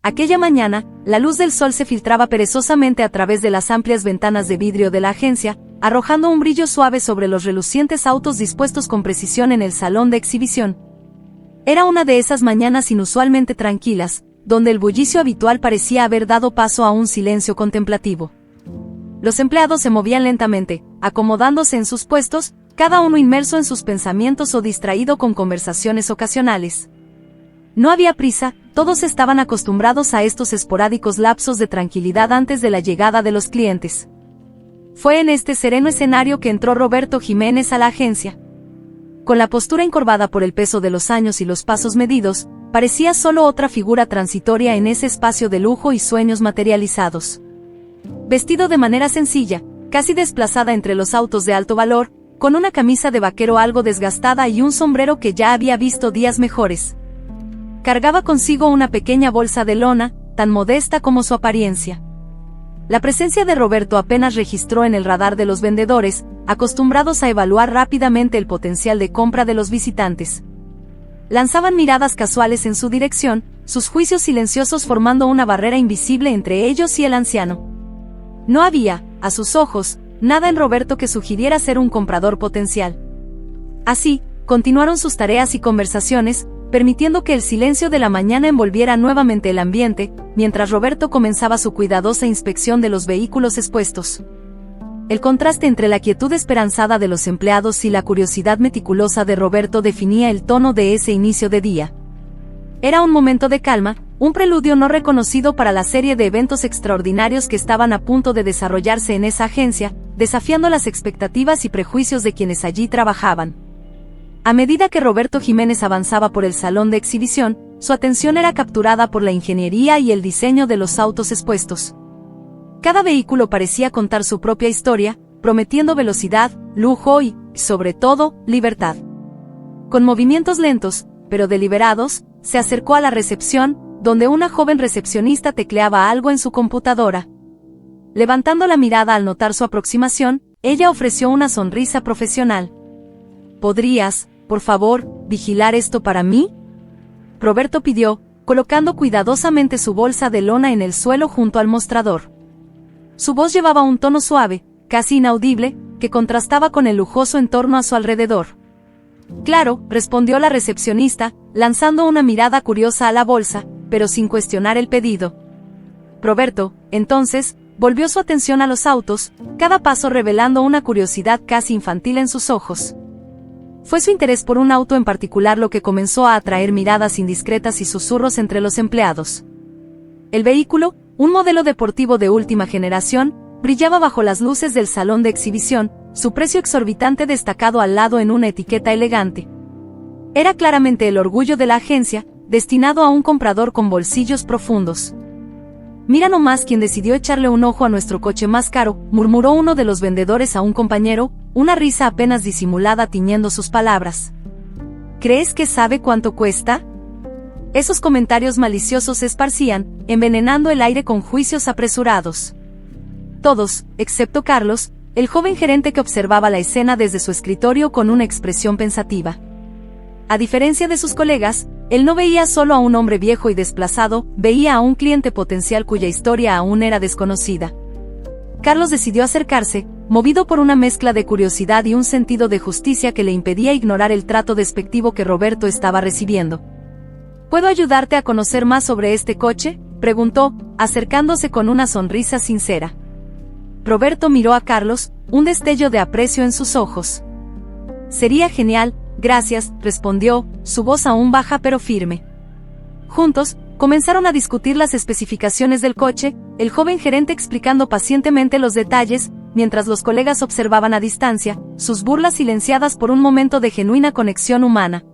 Aquella mañana, la luz del sol se filtraba perezosamente a través de las amplias ventanas de vidrio de la agencia, arrojando un brillo suave sobre los relucientes autos dispuestos con precisión en el salón de exhibición. Era una de esas mañanas inusualmente tranquilas, donde el bullicio habitual parecía haber dado paso a un silencio contemplativo. Los empleados se movían lentamente, acomodándose en sus puestos, cada uno inmerso en sus pensamientos o distraído con conversaciones ocasionales. No había prisa, todos estaban acostumbrados a estos esporádicos lapsos de tranquilidad antes de la llegada de los clientes. Fue en este sereno escenario que entró Roberto Jiménez a la agencia. Con la postura encorvada por el peso de los años y los pasos medidos, parecía solo otra figura transitoria en ese espacio de lujo y sueños materializados. Vestido de manera sencilla, casi desplazada entre los autos de alto valor, con una camisa de vaquero algo desgastada y un sombrero que ya había visto días mejores. Cargaba consigo una pequeña bolsa de lona, tan modesta como su apariencia. La presencia de Roberto apenas registró en el radar de los vendedores, acostumbrados a evaluar rápidamente el potencial de compra de los visitantes. Lanzaban miradas casuales en su dirección, sus juicios silenciosos formando una barrera invisible entre ellos y el anciano. No había, a sus ojos, nada en Roberto que sugiriera ser un comprador potencial. Así, continuaron sus tareas y conversaciones, permitiendo que el silencio de la mañana envolviera nuevamente el ambiente, mientras Roberto comenzaba su cuidadosa inspección de los vehículos expuestos. El contraste entre la quietud esperanzada de los empleados y la curiosidad meticulosa de Roberto definía el tono de ese inicio de día. Era un momento de calma, un preludio no reconocido para la serie de eventos extraordinarios que estaban a punto de desarrollarse en esa agencia, desafiando las expectativas y prejuicios de quienes allí trabajaban. A medida que Roberto Jiménez avanzaba por el salón de exhibición, su atención era capturada por la ingeniería y el diseño de los autos expuestos. Cada vehículo parecía contar su propia historia, prometiendo velocidad, lujo y, sobre todo, libertad. Con movimientos lentos, pero deliberados, se acercó a la recepción, donde una joven recepcionista tecleaba algo en su computadora. Levantando la mirada al notar su aproximación, ella ofreció una sonrisa profesional. ¿Podrías, por favor, vigilar esto para mí?, Roberto pidió, colocando cuidadosamente su bolsa de lona en el suelo junto al mostrador. Su voz llevaba un tono suave, casi inaudible, que contrastaba con el lujoso entorno a su alrededor. Claro, respondió la recepcionista, lanzando una mirada curiosa a la bolsa, pero sin cuestionar el pedido. Roberto, entonces, volvió su atención a los autos, cada paso revelando una curiosidad casi infantil en sus ojos. Fue su interés por un auto en particular lo que comenzó a atraer miradas indiscretas y susurros entre los empleados. El vehículo, un modelo deportivo de última generación, brillaba bajo las luces del salón de exhibición, su precio exorbitante destacado al lado en una etiqueta elegante. Era claramente el orgullo de la agencia, destinado a un comprador con bolsillos profundos. «Mira nomás quién decidió echarle un ojo a nuestro coche más caro», murmuró uno de los vendedores a un compañero, una risa apenas disimulada tiñendo sus palabras. «¿Crees que sabe cuánto cuesta?». Esos comentarios maliciosos se esparcían, envenenando el aire con juicios apresurados. Todos, excepto Carlos, el joven gerente que observaba la escena desde su escritorio con una expresión pensativa. A diferencia de sus colegas, él no veía solo a un hombre viejo y desplazado, veía a un cliente potencial cuya historia aún era desconocida. Carlos decidió acercarse, movido por una mezcla de curiosidad y un sentido de justicia que le impedía ignorar el trato despectivo que Roberto estaba recibiendo. ¿Puedo ayudarte a conocer más sobre este coche?, preguntó, acercándose con una sonrisa sincera. Roberto miró a Carlos, un destello de aprecio en sus ojos. «Sería genial, gracias», respondió, su voz aún baja pero firme. Juntos, comenzaron a discutir las especificaciones del coche, el joven gerente explicando pacientemente los detalles, mientras los colegas observaban a distancia, sus burlas silenciadas por un momento de genuina conexión humana.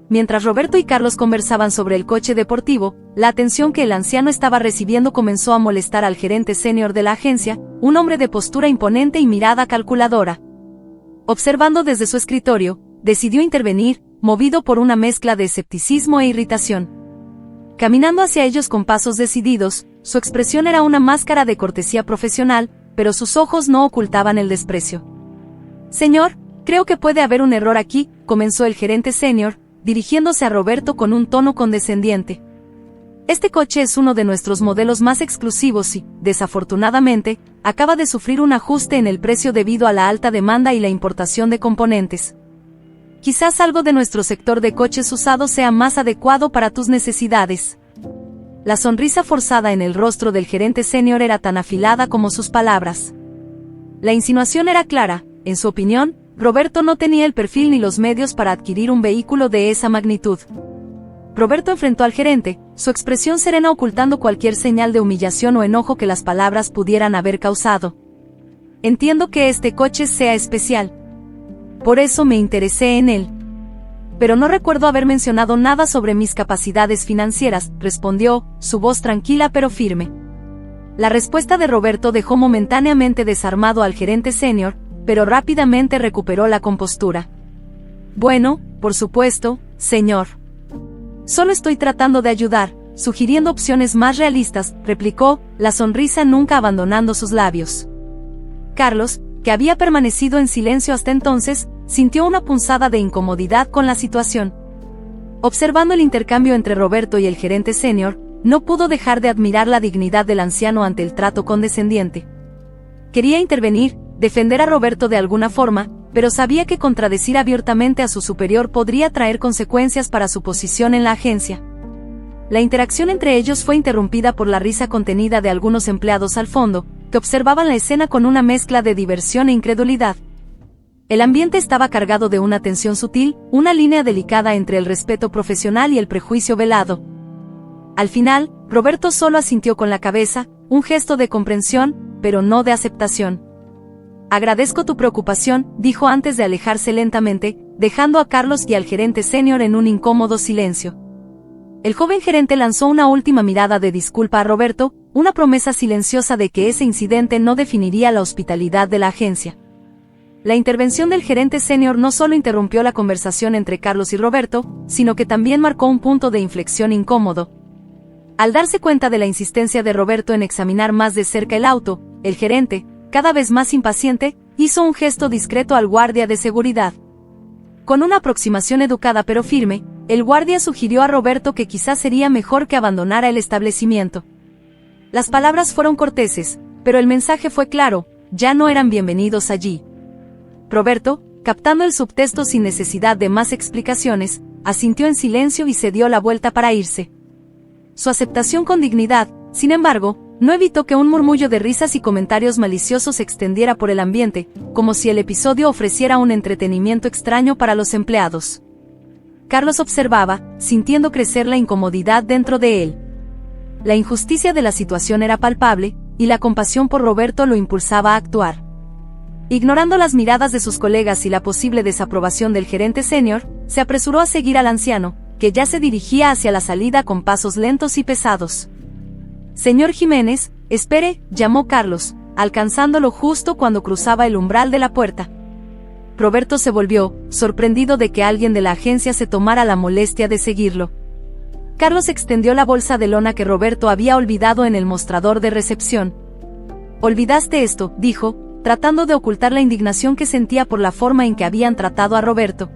Mientras Roberto y Carlos conversaban sobre el coche deportivo, la atención que el anciano estaba recibiendo comenzó a molestar al gerente senior de la agencia, un hombre de postura imponente y mirada calculadora. Observando desde su escritorio, decidió intervenir, movido por una mezcla de escepticismo e irritación. Caminando hacia ellos con pasos decididos, su expresión era una máscara de cortesía profesional, pero sus ojos no ocultaban el desprecio. «Señor, creo que puede haber un error aquí», comenzó el gerente senior, dirigiéndose a Roberto con un tono condescendiente. Este coche es uno de nuestros modelos más exclusivos y, desafortunadamente, acaba de sufrir un ajuste en el precio debido a la alta demanda y la importación de componentes. Quizás algo de nuestro sector de coches usados sea más adecuado para tus necesidades. La sonrisa forzada en el rostro del gerente senior era tan afilada como sus palabras. La insinuación era clara. En su opinión, Roberto no tenía el perfil ni los medios para adquirir un vehículo de esa magnitud. Roberto enfrentó al gerente, su expresión serena ocultando cualquier señal de humillación o enojo que las palabras pudieran haber causado. Entiendo que este coche sea especial. Por eso me interesé en él. Pero no recuerdo haber mencionado nada sobre mis capacidades financieras, respondió, su voz tranquila pero firme. La respuesta de Roberto dejó momentáneamente desarmado al gerente senior, pero rápidamente recuperó la compostura. Bueno, por supuesto, señor. Solo estoy tratando de ayudar, sugiriendo opciones más realistas, replicó, la sonrisa nunca abandonando sus labios. Carlos, que había permanecido en silencio hasta entonces, sintió una punzada de incomodidad con la situación. Observando el intercambio entre Roberto y el gerente senior, no pudo dejar de admirar la dignidad del anciano ante el trato condescendiente. Quería intervenir, defender a Roberto de alguna forma, pero sabía que contradecir abiertamente a su superior podría traer consecuencias para su posición en la agencia. La interacción entre ellos fue interrumpida por la risa contenida de algunos empleados al fondo, que observaban la escena con una mezcla de diversión e incredulidad. El ambiente estaba cargado de una tensión sutil, una línea delicada entre el respeto profesional y el prejuicio velado. Al final, Roberto solo asintió con la cabeza, un gesto de comprensión, pero no de aceptación. Agradezco tu preocupación, dijo antes de alejarse lentamente, dejando a Carlos y al gerente senior en un incómodo silencio. El joven gerente lanzó una última mirada de disculpa a Roberto, una promesa silenciosa de que ese incidente no definiría la hospitalidad de la agencia. La intervención del gerente senior no solo interrumpió la conversación entre Carlos y Roberto, sino que también marcó un punto de inflexión incómodo. Al darse cuenta de la insistencia de Roberto en examinar más de cerca el auto, el gerente, cada vez más impaciente, hizo un gesto discreto al guardia de seguridad. Con una aproximación educada pero firme, el guardia sugirió a Roberto que quizás sería mejor que abandonara el establecimiento. Las palabras fueron corteses, pero el mensaje fue claro, ya no eran bienvenidos allí. Roberto, captando el subtexto sin necesidad de más explicaciones, asintió en silencio y se dio la vuelta para irse. Su aceptación con dignidad, sin embargo, no evitó que un murmullo de risas y comentarios maliciosos se extendiera por el ambiente, como si el episodio ofreciera un entretenimiento extraño para los empleados. Carlos observaba, sintiendo crecer la incomodidad dentro de él. La injusticia de la situación era palpable, y la compasión por Roberto lo impulsaba a actuar. Ignorando las miradas de sus colegas y la posible desaprobación del gerente senior, se apresuró a seguir al anciano, que ya se dirigía hacia la salida con pasos lentos y pesados. «Señor Jiménez, espere», llamó Carlos, alcanzándolo justo cuando cruzaba el umbral de la puerta. Roberto se volvió, sorprendido de que alguien de la agencia se tomara la molestia de seguirlo. Carlos extendió la bolsa de lona que Roberto había olvidado en el mostrador de recepción. «¿Olvidaste esto?», dijo, tratando de ocultar la indignación que sentía por la forma en que habían tratado a Roberto.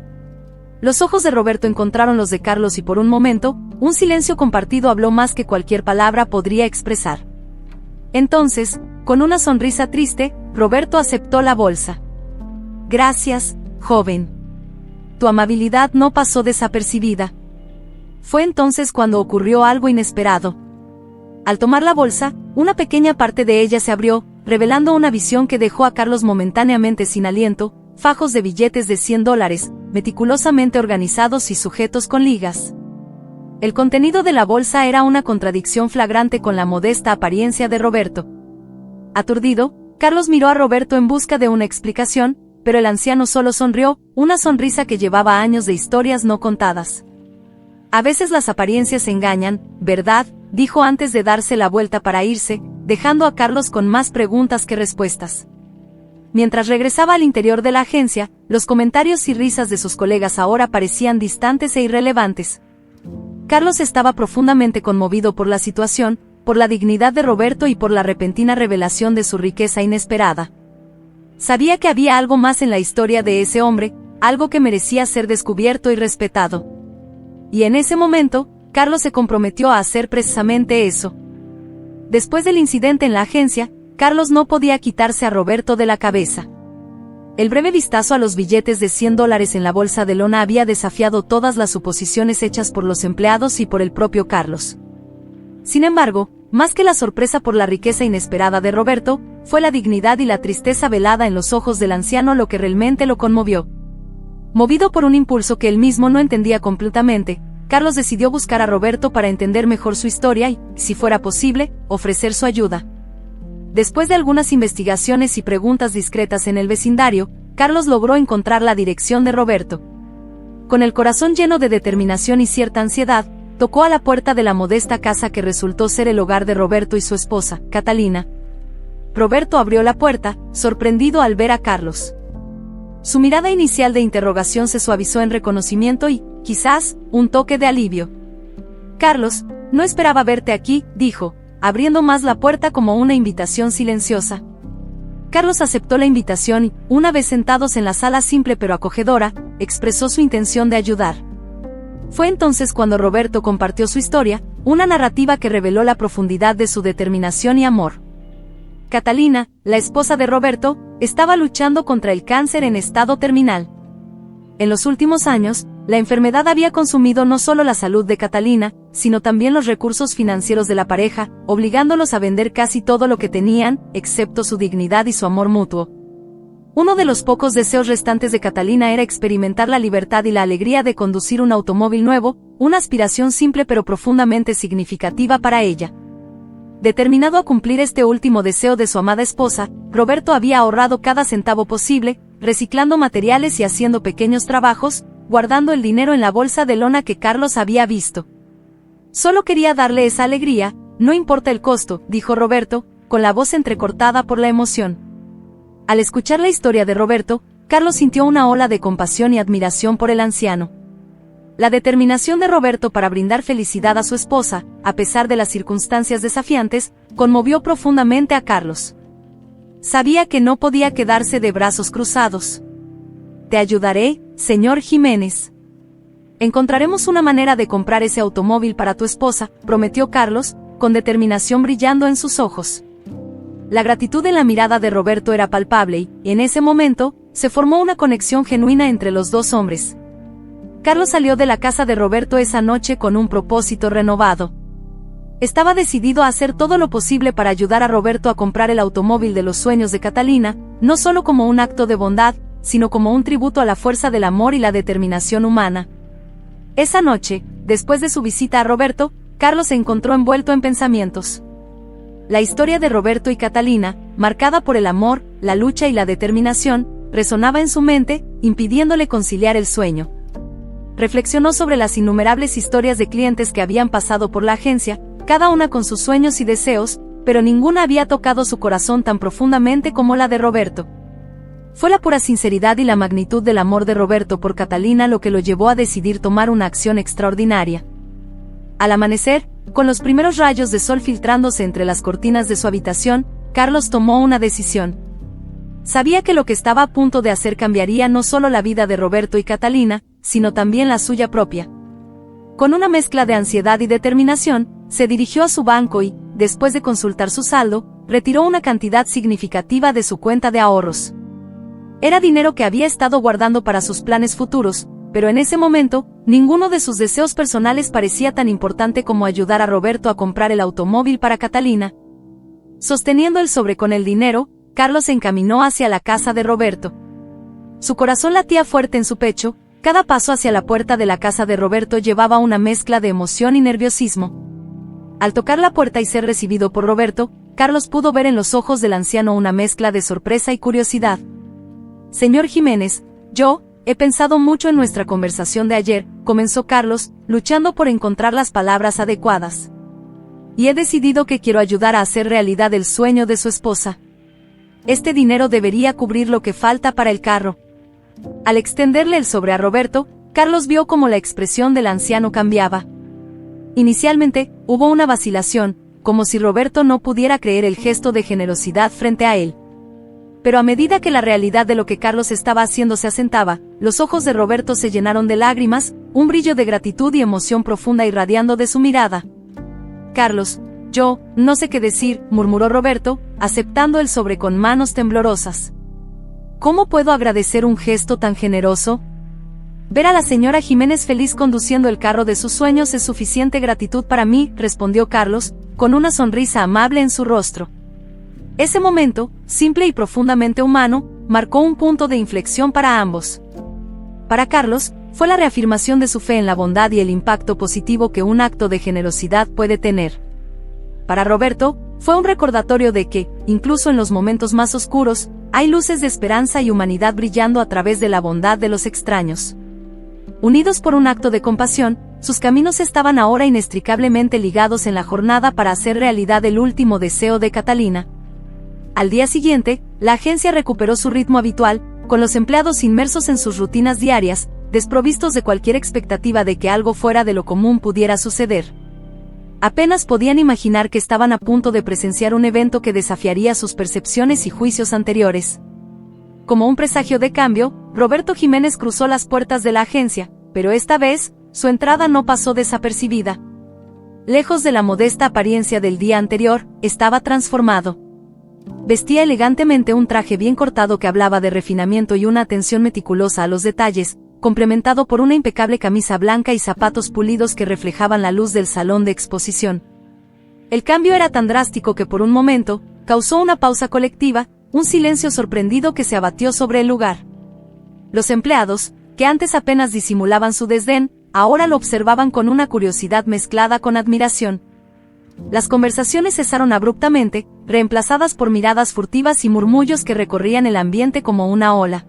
Los ojos de Roberto encontraron los de Carlos y por un momento, un silencio compartido habló más que cualquier palabra podría expresar. Entonces, con una sonrisa triste, Roberto aceptó la bolsa. «Gracias, joven. Tu amabilidad no pasó desapercibida». Fue entonces cuando ocurrió algo inesperado. Al tomar la bolsa, una pequeña parte de ella se abrió, revelando una visión que dejó a Carlos momentáneamente sin aliento, fajos de billetes de $100, meticulosamente organizados y sujetos con ligas. El contenido de la bolsa era una contradicción flagrante con la modesta apariencia de Roberto. Aturdido, Carlos miró a Roberto en busca de una explicación, pero el anciano solo sonrió, una sonrisa que llevaba años de historias no contadas. «A veces las apariencias engañan, ¿verdad?», dijo antes de darse la vuelta para irse, dejando a Carlos con más preguntas que respuestas. Mientras regresaba al interior de la agencia, los comentarios y risas de sus colegas ahora parecían distantes e irrelevantes. Carlos estaba profundamente conmovido por la situación, por la dignidad de Roberto y por la repentina revelación de su riqueza inesperada. Sabía que había algo más en la historia de ese hombre, algo que merecía ser descubierto y respetado. Y en ese momento, Carlos se comprometió a hacer precisamente eso. Después del incidente en la agencia, Carlos no podía quitarse a Roberto de la cabeza. El breve vistazo a los billetes de $100 en la bolsa de lona había desafiado todas las suposiciones hechas por los empleados y por el propio Carlos. Sin embargo, más que la sorpresa por la riqueza inesperada de Roberto, fue la dignidad y la tristeza velada en los ojos del anciano lo que realmente lo conmovió. Movido por un impulso que él mismo no entendía completamente, Carlos decidió buscar a Roberto para entender mejor su historia y, si fuera posible, ofrecer su ayuda. Después de algunas investigaciones y preguntas discretas en el vecindario, Carlos logró encontrar la dirección de Roberto. Con el corazón lleno de determinación y cierta ansiedad, tocó a la puerta de la modesta casa que resultó ser el hogar de Roberto y su esposa, Catalina. Roberto abrió la puerta, sorprendido al ver a Carlos. Su mirada inicial de interrogación se suavizó en reconocimiento y, quizás, un toque de alivio. «Carlos, no esperaba verte aquí», dijo, abriendo más la puerta como una invitación silenciosa. Carlos aceptó la invitación y, una vez sentados en la sala simple pero acogedora, expresó su intención de ayudar. Fue entonces cuando Roberto compartió su historia, una narrativa que reveló la profundidad de su determinación y amor. Catalina, la esposa de Roberto, estaba luchando contra el cáncer en estado terminal. En los últimos años, la enfermedad había consumido no solo la salud de Catalina, sino también los recursos financieros de la pareja, obligándolos a vender casi todo lo que tenían, excepto su dignidad y su amor mutuo. Uno de los pocos deseos restantes de Catalina era experimentar la libertad y la alegría de conducir un automóvil nuevo, una aspiración simple pero profundamente significativa para ella. Determinado a cumplir este último deseo de su amada esposa, Roberto había ahorrado cada centavo posible, reciclando materiales y haciendo pequeños trabajos, guardando el dinero en la bolsa de lona que Carlos había visto. «Solo quería darle esa alegría, no importa el costo», dijo Roberto, con la voz entrecortada por la emoción. Al escuchar la historia de Roberto, Carlos sintió una ola de compasión y admiración por el anciano. La determinación de Roberto para brindar felicidad a su esposa, a pesar de las circunstancias desafiantes, conmovió profundamente a Carlos. Sabía que no podía quedarse de brazos cruzados. «Te ayudaré, señor Jiménez. Encontraremos una manera de comprar ese automóvil para tu esposa», prometió Carlos, con determinación brillando en sus ojos. La gratitud en la mirada de Roberto era palpable y, en ese momento, se formó una conexión genuina entre los dos hombres. Carlos salió de la casa de Roberto esa noche con un propósito renovado. Estaba decidido a hacer todo lo posible para ayudar a Roberto a comprar el automóvil de los sueños de Catalina, no solo como un acto de bondad, sino como un tributo a la fuerza del amor y la determinación humana. Esa noche, después de su visita a Roberto, Carlos se encontró envuelto en pensamientos. La historia de Roberto y Catalina, marcada por el amor, la lucha y la determinación, resonaba en su mente, impidiéndole conciliar el sueño. Reflexionó sobre las innumerables historias de clientes que habían pasado por la agencia, cada una con sus sueños y deseos, pero ninguna había tocado su corazón tan profundamente como la de Roberto. Fue la pura sinceridad y la magnitud del amor de Roberto por Catalina lo que lo llevó a decidir tomar una acción extraordinaria. Al amanecer, con los primeros rayos de sol filtrándose entre las cortinas de su habitación, Carlos tomó una decisión. Sabía que lo que estaba a punto de hacer cambiaría no solo la vida de Roberto y Catalina, sino también la suya propia. Con una mezcla de ansiedad y determinación, se dirigió a su banco y, después de consultar su saldo, retiró una cantidad significativa de su cuenta de ahorros. Era dinero que había estado guardando para sus planes futuros, pero en ese momento, ninguno de sus deseos personales parecía tan importante como ayudar a Roberto a comprar el automóvil para Catalina. Sosteniendo el sobre con el dinero, Carlos se encaminó hacia la casa de Roberto. Su corazón latía fuerte en su pecho, cada paso hacia la puerta de la casa de Roberto llevaba una mezcla de emoción y nerviosismo. Al tocar la puerta y ser recibido por Roberto, Carlos pudo ver en los ojos del anciano una mezcla de sorpresa y curiosidad. «Señor Jiménez, he pensado mucho en nuestra conversación de ayer», comenzó Carlos, luchando por encontrar las palabras adecuadas. «Y he decidido que quiero ayudar a hacer realidad el sueño de su esposa. Este dinero debería cubrir lo que falta para el carro». Al extenderle el sobre a Roberto, Carlos vio cómo la expresión del anciano cambiaba. Inicialmente, hubo una vacilación, como si Roberto no pudiera creer el gesto de generosidad frente a él. Pero a medida que la realidad de lo que Carlos estaba haciendo se asentaba, los ojos de Roberto se llenaron de lágrimas, un brillo de gratitud y emoción profunda irradiando de su mirada. Carlos, yo, no sé qué decir, murmuró Roberto, aceptando el sobre con manos temblorosas. ¿Cómo puedo agradecer un gesto tan generoso? Ver a la señora Jiménez feliz conduciendo el carro de sus sueños es suficiente gratitud para mí, respondió Carlos, con una sonrisa amable en su rostro. Ese momento, simple y profundamente humano, marcó un punto de inflexión para ambos. Para Carlos, fue la reafirmación de su fe en la bondad y el impacto positivo que un acto de generosidad puede tener. Para Roberto, fue un recordatorio de que, incluso en los momentos más oscuros, hay luces de esperanza y humanidad brillando a través de la bondad de los extraños. Unidos por un acto de compasión, sus caminos estaban ahora inextricablemente ligados en la jornada para hacer realidad el último deseo de Catalina. Al día siguiente, la agencia recuperó su ritmo habitual, con los empleados inmersos en sus rutinas diarias, desprovistos de cualquier expectativa de que algo fuera de lo común pudiera suceder. Apenas podían imaginar que estaban a punto de presenciar un evento que desafiaría sus percepciones y juicios anteriores. Como un presagio de cambio, Roberto Jiménez cruzó las puertas de la agencia, pero esta vez, su entrada no pasó desapercibida. Lejos de la modesta apariencia del día anterior, estaba transformado. Vestía elegantemente un traje bien cortado que hablaba de refinamiento y una atención meticulosa a los detalles, complementado por una impecable camisa blanca y zapatos pulidos que reflejaban la luz del salón de exposición. El cambio era tan drástico que por un momento, causó una pausa colectiva, un silencio sorprendido que se abatió sobre el lugar. Los empleados, que antes apenas disimulaban su desdén, ahora lo observaban con una curiosidad mezclada con admiración. Las conversaciones cesaron abruptamente, reemplazadas por miradas furtivas y murmullos que recorrían el ambiente como una ola.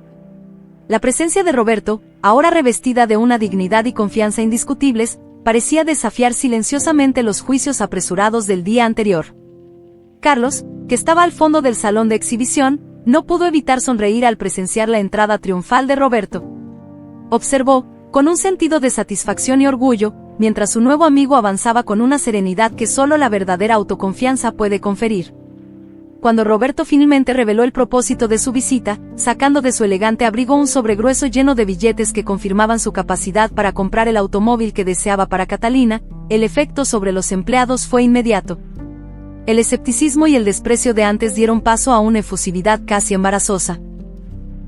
La presencia de Roberto, ahora revestida de una dignidad y confianza indiscutibles, parecía desafiar silenciosamente los juicios apresurados del día anterior. Carlos, que estaba al fondo del salón de exhibición, no pudo evitar sonreír al presenciar la entrada triunfal de Roberto. Observó, con un sentido de satisfacción y orgullo, mientras su nuevo amigo avanzaba con una serenidad que solo la verdadera autoconfianza puede conferir. Cuando Roberto finalmente reveló el propósito de su visita, sacando de su elegante abrigo un sobre grueso lleno de billetes que confirmaban su capacidad para comprar el automóvil que deseaba para Catalina, el efecto sobre los empleados fue inmediato. El escepticismo y el desprecio de antes dieron paso a una efusividad casi embarazosa.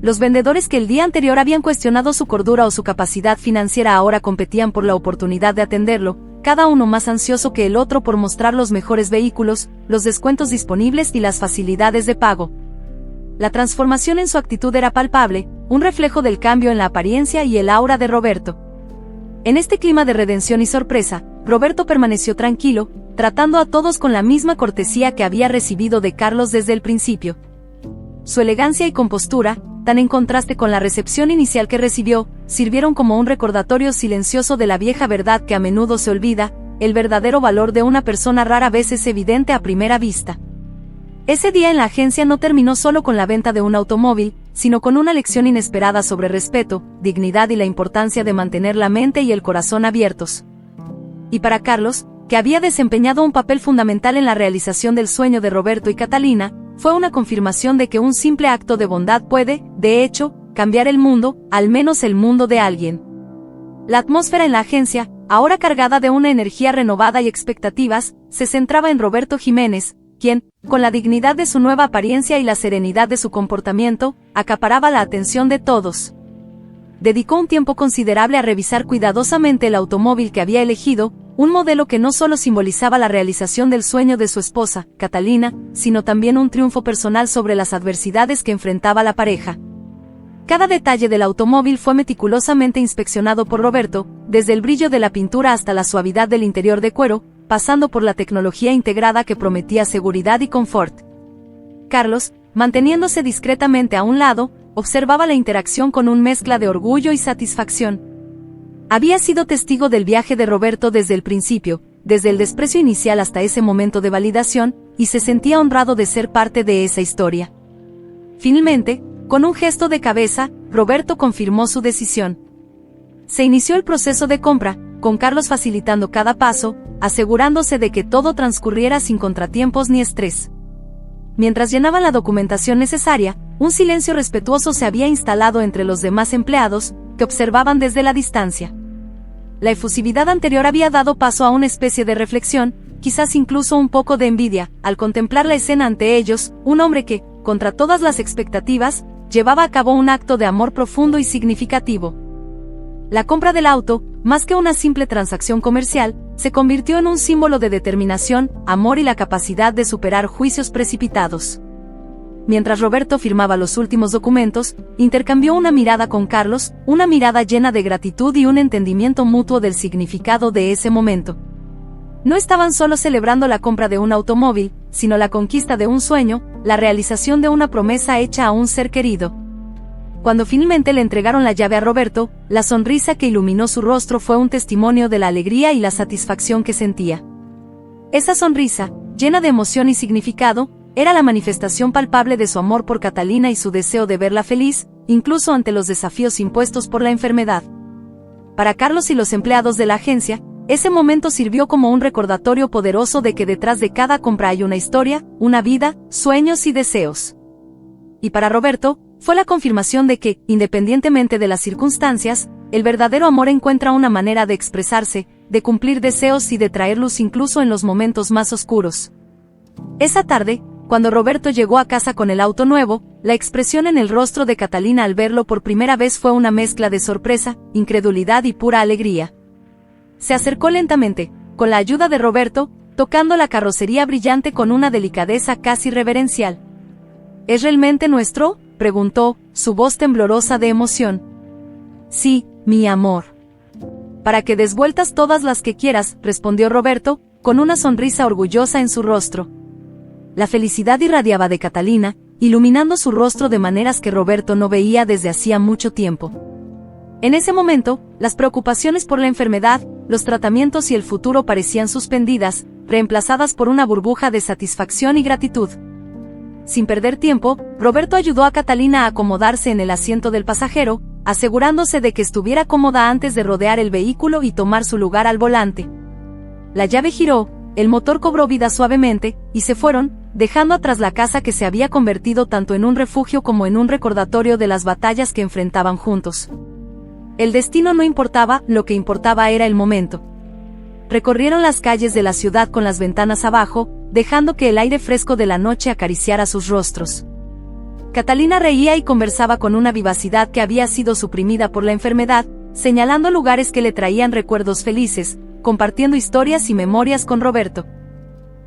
Los vendedores que el día anterior habían cuestionado su cordura o su capacidad financiera ahora competían por la oportunidad de atenderlo, cada uno más ansioso que el otro por mostrar los mejores vehículos, los descuentos disponibles y las facilidades de pago. La transformación en su actitud era palpable, un reflejo del cambio en la apariencia y el aura de Roberto. En este clima de redención y sorpresa, Roberto permaneció tranquilo, tratando a todos con la misma cortesía que había recibido de Carlos desde el principio. Su elegancia y compostura, tan en contraste con la recepción inicial que recibió, sirvieron como un recordatorio silencioso de la vieja verdad que a menudo se olvida: el verdadero valor de una persona rara vez es evidente a primera vista. Ese día en la agencia no terminó solo con la venta de un automóvil, sino con una lección inesperada sobre respeto, dignidad y la importancia de mantener la mente y el corazón abiertos. Y para Carlos, que había desempeñado un papel fundamental en la realización del sueño de Roberto y Catalina, fue una confirmación de que un simple acto de bondad puede, de hecho, cambiar el mundo, al menos el mundo de alguien. La atmósfera en la agencia, ahora cargada de una energía renovada y expectativas, se centraba en Roberto Jiménez, quien, con la dignidad de su nueva apariencia y la serenidad de su comportamiento, acaparaba la atención de todos. Dedicó un tiempo considerable a revisar cuidadosamente el automóvil que había elegido, un modelo que no solo simbolizaba la realización del sueño de su esposa, Catalina, sino también un triunfo personal sobre las adversidades que enfrentaba la pareja. Cada detalle del automóvil fue meticulosamente inspeccionado por Roberto, desde el brillo de la pintura hasta la suavidad del interior de cuero, pasando por la tecnología integrada que prometía seguridad y confort. Carlos, manteniéndose discretamente a un lado, observaba la interacción con una mezcla de orgullo y satisfacción. Había sido testigo del viaje de Roberto desde el principio, desde el desprecio inicial hasta ese momento de validación, y se sentía honrado de ser parte de esa historia. Finalmente, con un gesto de cabeza, Roberto confirmó su decisión. Se inició el proceso de compra, con Carlos facilitando cada paso, asegurándose de que todo transcurriera sin contratiempos ni estrés. Mientras llenaban la documentación necesaria, un silencio respetuoso se había instalado entre los demás empleados, que observaban desde la distancia. la efusividad anterior había dado paso a una especie de reflexión, quizás incluso un poco de envidia, al contemplar la escena ante ellos, un hombre que, contra todas las expectativas, llevaba a cabo un acto de amor profundo y significativo. La compra del auto, más que una simple transacción comercial, se convirtió en un símbolo de determinación, amor y la capacidad de superar juicios precipitados. Mientras Roberto firmaba los últimos documentos, intercambió una mirada con Carlos, una mirada llena de gratitud y un entendimiento mutuo del significado de ese momento. No estaban solo celebrando la compra de un automóvil, sino la conquista de un sueño, la realización de una promesa hecha a un ser querido. Cuando finalmente le entregaron la llave a Roberto, la sonrisa que iluminó su rostro fue un testimonio de la alegría y la satisfacción que sentía. Esa sonrisa, llena de emoción y significado, era la manifestación palpable de su amor por Catalina y su deseo de verla feliz, incluso ante los desafíos impuestos por la enfermedad. Para Carlos y los empleados de la agencia, ese momento sirvió como un recordatorio poderoso de que detrás de cada compra hay una historia, una vida, sueños y deseos. Y para Roberto, fue la confirmación de que, independientemente de las circunstancias, el verdadero amor encuentra una manera de expresarse, de cumplir deseos y de traer luz incluso en los momentos más oscuros. Esa tarde, cuando Roberto llegó a casa con el auto nuevo, la expresión en el rostro de Catalina al verlo por primera vez fue una mezcla de sorpresa, incredulidad y pura alegría. Se acercó lentamente, con la ayuda de Roberto, tocando la carrocería brillante con una delicadeza casi reverencial. ¿Es realmente nuestro?, preguntó, su voz temblorosa de emoción. Sí, mi amor. Para que des vueltas todas las que quieras, respondió Roberto, con una sonrisa orgullosa en su rostro. La felicidad irradiaba de Catalina, iluminando su rostro de maneras que Roberto no veía desde hacía mucho tiempo. En ese momento, las preocupaciones por la enfermedad, los tratamientos y el futuro parecían suspendidas, reemplazadas por una burbuja de satisfacción y gratitud. Sin perder tiempo, Roberto ayudó a Catalina a acomodarse en el asiento del pasajero, asegurándose de que estuviera cómoda antes de rodear el vehículo y tomar su lugar al volante. La llave giró, el motor cobró vida suavemente, y se fueron, dejando atrás la casa que se había convertido tanto en un refugio como en un recordatorio de las batallas que enfrentaban juntos. El destino no importaba, lo que importaba era el momento. Recorrieron las calles de la ciudad con las ventanas abajo, dejando que el aire fresco de la noche acariciara sus rostros. Catalina reía y conversaba con una vivacidad que había sido suprimida por la enfermedad, señalando lugares que le traían recuerdos felices, compartiendo historias y memorias con Roberto.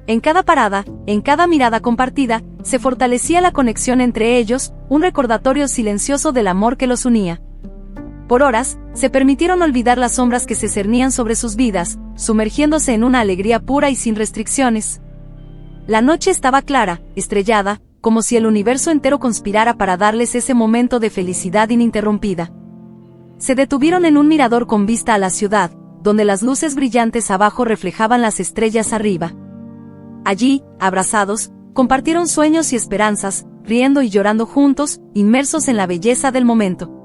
En cada parada, en cada mirada compartida, se fortalecía la conexión entre ellos, un recordatorio silencioso del amor que los unía. Por horas, se permitieron olvidar las sombras que se cernían sobre sus vidas, sumergiéndose en una alegría pura y sin restricciones. La noche estaba clara, estrellada, como si el universo entero conspirara para darles ese momento de felicidad ininterrumpida. Se detuvieron en un mirador con vista a la ciudad, donde las luces brillantes abajo reflejaban las estrellas arriba. Allí, abrazados, compartieron sueños y esperanzas, riendo y llorando juntos, inmersos en la belleza del momento.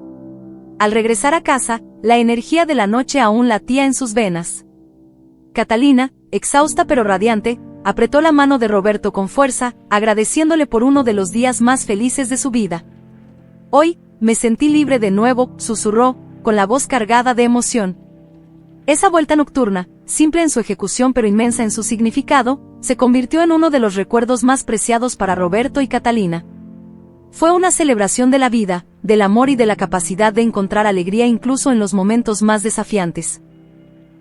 Al regresar a casa, la energía de la noche aún latía en sus venas. Catalina, exhausta pero radiante, apretó la mano de Roberto con fuerza, agradeciéndole por uno de los días más felices de su vida. Hoy, me sentí libre de nuevo, susurró, con la voz cargada de emoción. Esa vuelta nocturna, simple en su ejecución pero inmensa en su significado, se convirtió en uno de los recuerdos más preciados para Roberto y Catalina. Fue una celebración de la vida, del amor y de la capacidad de encontrar alegría incluso en los momentos más desafiantes.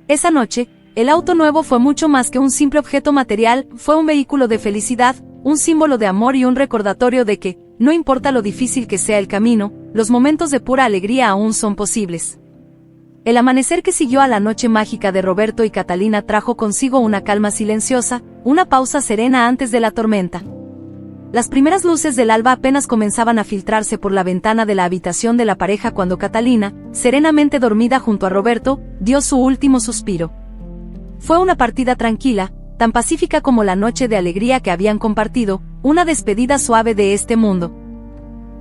Esa noche, el auto nuevo fue mucho más que un simple objeto material, fue un vehículo de felicidad, un símbolo de amor y un recordatorio de que, no importa lo difícil que sea el camino, los momentos de pura alegría aún son posibles. El amanecer que siguió a la noche mágica de Roberto y Catalina trajo consigo una calma silenciosa, una pausa serena antes de la tormenta. Las primeras luces del alba apenas comenzaban a filtrarse por la ventana de la habitación de la pareja cuando Catalina, serenamente dormida junto a Roberto, dio su último suspiro. Fue una partida tranquila, tan pacífica como la noche de alegría que habían compartido, una despedida suave de este mundo.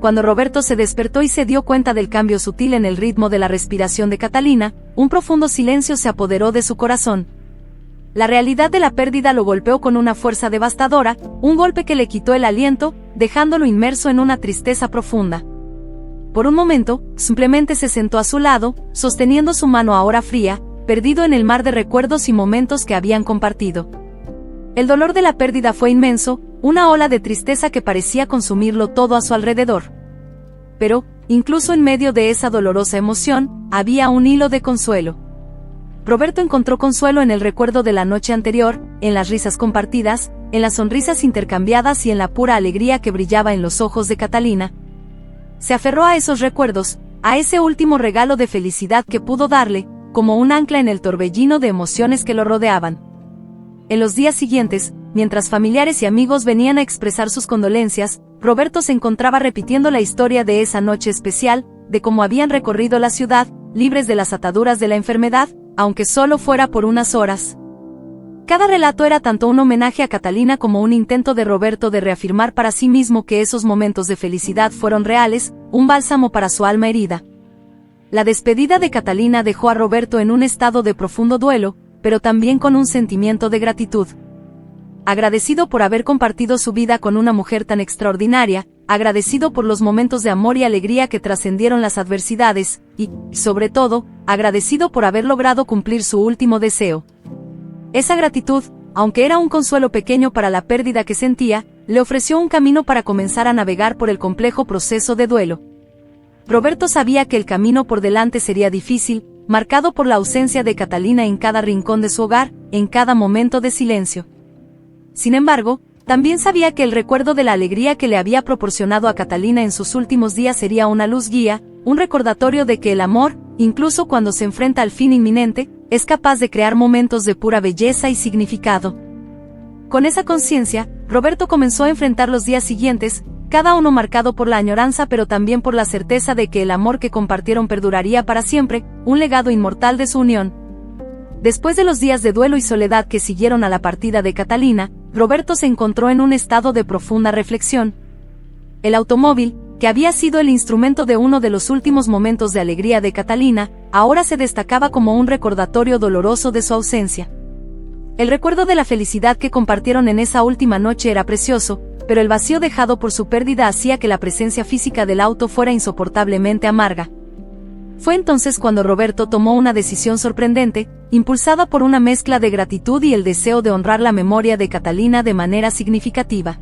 Cuando Roberto se despertó y se dio cuenta del cambio sutil en el ritmo de la respiración de Catalina, un profundo silencio se apoderó de su corazón. La realidad de la pérdida lo golpeó con una fuerza devastadora, un golpe que le quitó el aliento, dejándolo inmerso en una tristeza profunda. Por un momento, simplemente se sentó a su lado, sosteniendo su mano ahora fría, perdido en el mar de recuerdos y momentos que habían compartido. El dolor de la pérdida fue inmenso, una ola de tristeza que parecía consumirlo todo a su alrededor. Pero, incluso en medio de esa dolorosa emoción, había un hilo de consuelo. Roberto encontró consuelo en el recuerdo de la noche anterior, en las risas compartidas, en las sonrisas intercambiadas y en la pura alegría que brillaba en los ojos de Catalina. Se aferró a esos recuerdos, a ese último regalo de felicidad que pudo darle, como un ancla en el torbellino de emociones que lo rodeaban. En los días siguientes, mientras familiares y amigos venían a expresar sus condolencias, Roberto se encontraba repitiendo la historia de esa noche especial, de cómo habían recorrido la ciudad, libres de las ataduras de la enfermedad, aunque solo fuera por unas horas. Cada relato era tanto un homenaje a Catalina como un intento de Roberto de reafirmar para sí mismo que esos momentos de felicidad fueron reales, un bálsamo para su alma herida. La despedida de Catalina dejó a Roberto en un estado de profundo duelo, pero también con un sentimiento de gratitud. Agradecido por haber compartido su vida con una mujer tan extraordinaria, agradecido por los momentos de amor y alegría que trascendieron las adversidades, y, sobre todo, agradecido por haber logrado cumplir su último deseo. Esa gratitud, aunque era un consuelo pequeño para la pérdida que sentía, le ofreció un camino para comenzar a navegar por el complejo proceso de duelo. Roberto sabía que el camino por delante sería difícil, marcado por la ausencia de Catalina en cada rincón de su hogar, en cada momento de silencio. Sin embargo, también sabía que el recuerdo de la alegría que le había proporcionado a Catalina en sus últimos días sería una luz guía, un recordatorio de que el amor, incluso cuando se enfrenta al fin inminente, es capaz de crear momentos de pura belleza y significado. Con esa conciencia, Roberto comenzó a enfrentar los días siguientes, cada uno marcado por la añoranza pero también por la certeza de que el amor que compartieron perduraría para siempre, un legado inmortal de su unión. Después de los días de duelo y soledad que siguieron a la partida de Catalina, Roberto se encontró en un estado de profunda reflexión. El automóvil, que había sido el instrumento de uno de los últimos momentos de alegría de Catalina, ahora se destacaba como un recordatorio doloroso de su ausencia. El recuerdo de la felicidad que compartieron en esa última noche era precioso, pero el vacío dejado por su pérdida hacía que la presencia física del auto fuera insoportablemente amarga. Fue entonces cuando Roberto tomó una decisión sorprendente, impulsada por una mezcla de gratitud y el deseo de honrar la memoria de Catalina de manera significativa.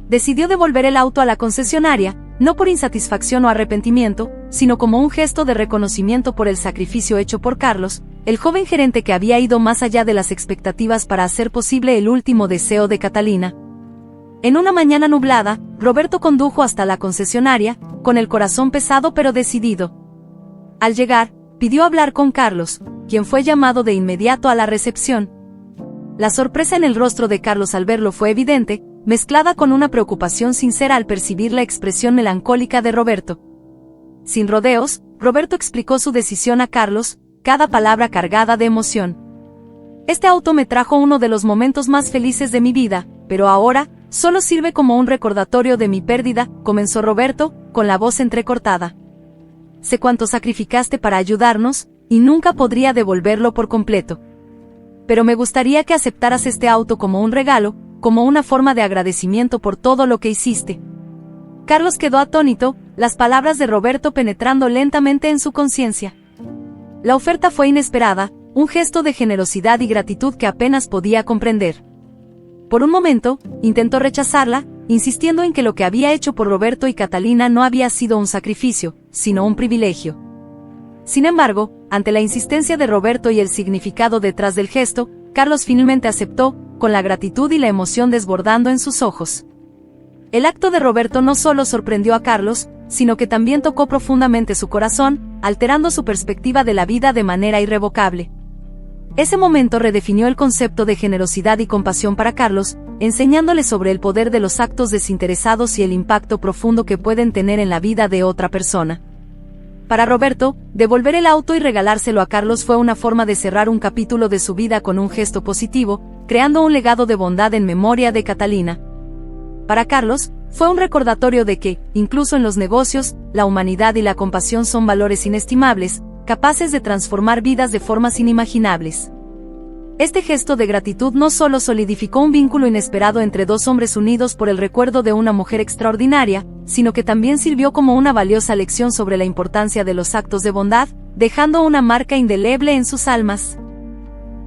Decidió devolver el auto a la concesionaria, no por insatisfacción o arrepentimiento, sino como un gesto de reconocimiento por el sacrificio hecho por Carlos, el joven gerente que había ido más allá de las expectativas para hacer posible el último deseo de Catalina. En una mañana nublada, Roberto condujo hasta la concesionaria, con el corazón pesado pero decidido. Al llegar, pidió hablar con Carlos, quien fue llamado de inmediato a la recepción. La sorpresa en el rostro de Carlos al verlo fue evidente, mezclada con una preocupación sincera al percibir la expresión melancólica de Roberto. Sin rodeos, Roberto explicó su decisión a Carlos, cada palabra cargada de emoción. Este auto me trajo uno de los momentos más felices de mi vida, pero ahora, solo sirve como un recordatorio de mi pérdida, comenzó Roberto, con la voz entrecortada. Sé cuánto sacrificaste para ayudarnos, y nunca podría devolverlo por completo. Pero me gustaría que aceptaras este auto como un regalo, como una forma de agradecimiento por todo lo que hiciste. Carlos quedó atónito, las palabras de Roberto penetrando lentamente en su conciencia. La oferta fue inesperada, un gesto de generosidad y gratitud que apenas podía comprender. Por un momento, intentó rechazarla, insistiendo en que lo que había hecho por Roberto y Catalina no había sido un sacrificio, sino un privilegio. Sin embargo, ante la insistencia de Roberto y el significado detrás del gesto, Carlos finalmente aceptó, con la gratitud y la emoción desbordando en sus ojos. El acto de Roberto no solo sorprendió a Carlos, sino que también tocó profundamente su corazón, alterando su perspectiva de la vida de manera irrevocable. Ese momento redefinió el concepto de generosidad y compasión para Carlos, enseñándole sobre el poder de los actos desinteresados y el impacto profundo que pueden tener en la vida de otra persona. Para Roberto, devolver el auto y regalárselo a Carlos fue una forma de cerrar un capítulo de su vida con un gesto positivo, creando un legado de bondad en memoria de Catalina. Para Carlos, fue un recordatorio de que, incluso en los negocios, la humanidad y la compasión son valores inestimables, capaces de transformar vidas de formas inimaginables. Este gesto de gratitud no solo solidificó un vínculo inesperado entre dos hombres unidos por el recuerdo de una mujer extraordinaria, sino que también sirvió como una valiosa lección sobre la importancia de los actos de bondad, dejando una marca indeleble en sus almas.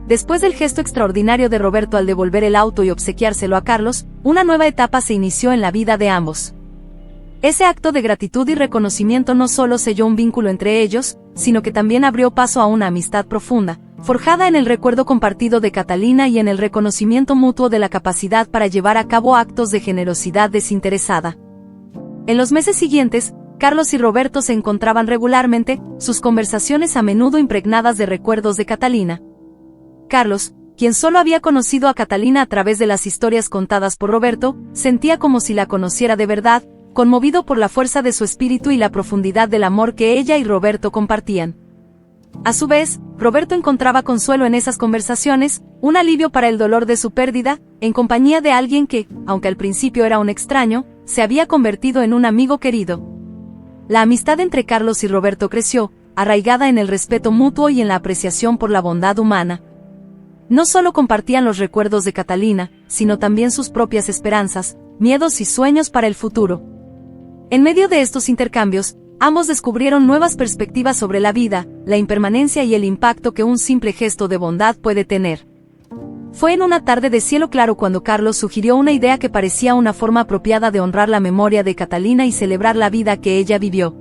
Después del gesto extraordinario de Roberto al devolver el auto y obsequiárselo a Carlos, una nueva etapa se inició en la vida de ambos. Ese acto de gratitud y reconocimiento no solo selló un vínculo entre ellos, sino que también abrió paso a una amistad profunda, forjada en el recuerdo compartido de Catalina y en el reconocimiento mutuo de la capacidad para llevar a cabo actos de generosidad desinteresada. En los meses siguientes, Carlos y Roberto se encontraban regularmente, sus conversaciones a menudo impregnadas de recuerdos de Catalina. Carlos, quien solo había conocido a Catalina a través de las historias contadas por Roberto, sentía como si la conociera de verdad, conmovido por la fuerza de su espíritu y la profundidad del amor que ella y Roberto compartían. A su vez, Roberto encontraba consuelo en esas conversaciones, un alivio para el dolor de su pérdida, en compañía de alguien que, aunque al principio era un extraño, se había convertido en un amigo querido. La amistad entre Carlos y Roberto creció, arraigada en el respeto mutuo y en la apreciación por la bondad humana. No solo compartían los recuerdos de Catalina, sino también sus propias esperanzas, miedos y sueños para el futuro. En medio de estos intercambios, ambos descubrieron nuevas perspectivas sobre la vida, la impermanencia y el impacto que un simple gesto de bondad puede tener. Fue en una tarde de cielo claro cuando Carlos sugirió una idea que parecía una forma apropiada de honrar la memoria de Catalina y celebrar la vida que ella vivió.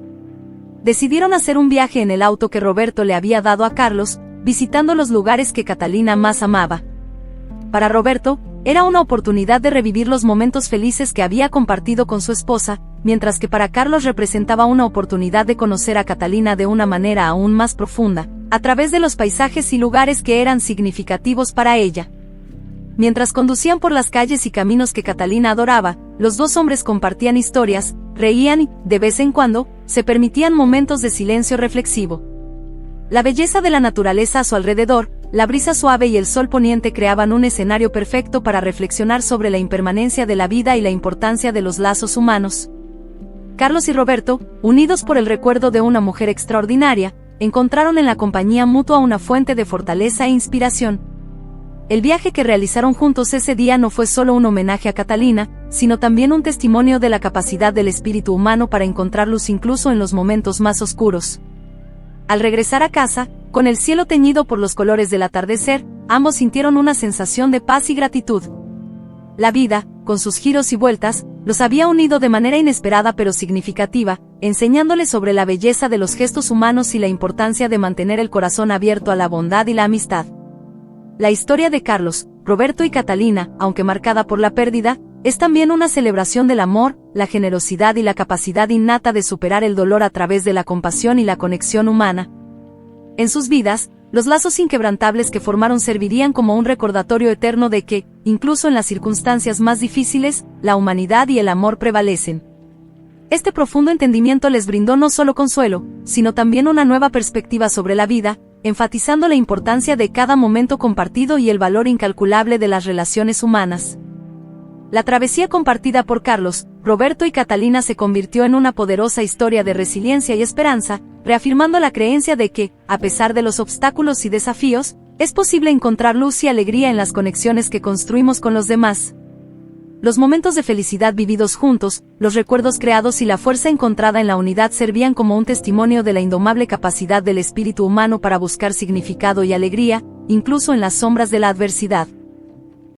Decidieron hacer un viaje en el auto que Roberto le había dado a Carlos, visitando los lugares que Catalina más amaba. Para Roberto, era una oportunidad de revivir los momentos felices que había compartido con su esposa, mientras que para Carlos representaba una oportunidad de conocer a Catalina de una manera aún más profunda, a través de los paisajes y lugares que eran significativos para ella. Mientras conducían por las calles y caminos que Catalina adoraba, los dos hombres compartían historias, reían y, de vez en cuando, se permitían momentos de silencio reflexivo. La belleza de la naturaleza a su alrededor, la brisa suave y el sol poniente creaban un escenario perfecto para reflexionar sobre la impermanencia de la vida y la importancia de los lazos humanos. Carlos y Roberto, unidos por el recuerdo de una mujer extraordinaria, encontraron en la compañía mutua una fuente de fortaleza e inspiración. El viaje que realizaron juntos ese día no fue solo un homenaje a Catalina, sino también un testimonio de la capacidad del espíritu humano para encontrar luz incluso en los momentos más oscuros. Al regresar a casa, con el cielo teñido por los colores del atardecer, ambos sintieron una sensación de paz y gratitud. La vida, con sus giros y vueltas, los había unido de manera inesperada pero significativa, enseñándoles sobre la belleza de los gestos humanos y la importancia de mantener el corazón abierto a la bondad y la amistad. La historia de Carlos, Roberto y Catalina, aunque marcada por la pérdida, es también una celebración del amor, la generosidad y la capacidad innata de superar el dolor a través de la compasión y la conexión humana. En sus vidas, los lazos inquebrantables que formaron servirían como un recordatorio eterno de que, incluso en las circunstancias más difíciles, la humanidad y el amor prevalecen. Este profundo entendimiento les brindó no solo consuelo, sino también una nueva perspectiva sobre la vida, enfatizando la importancia de cada momento compartido y el valor incalculable de las relaciones humanas. La travesía compartida por Carlos, Roberto y Catalina se convirtió en una poderosa historia de resiliencia y esperanza, reafirmando la creencia de que, a pesar de los obstáculos y desafíos, es posible encontrar luz y alegría en las conexiones que construimos con los demás. Los momentos de felicidad vividos juntos, los recuerdos creados y la fuerza encontrada en la unidad servían como un testimonio de la indomable capacidad del espíritu humano para buscar significado y alegría, incluso en las sombras de la adversidad.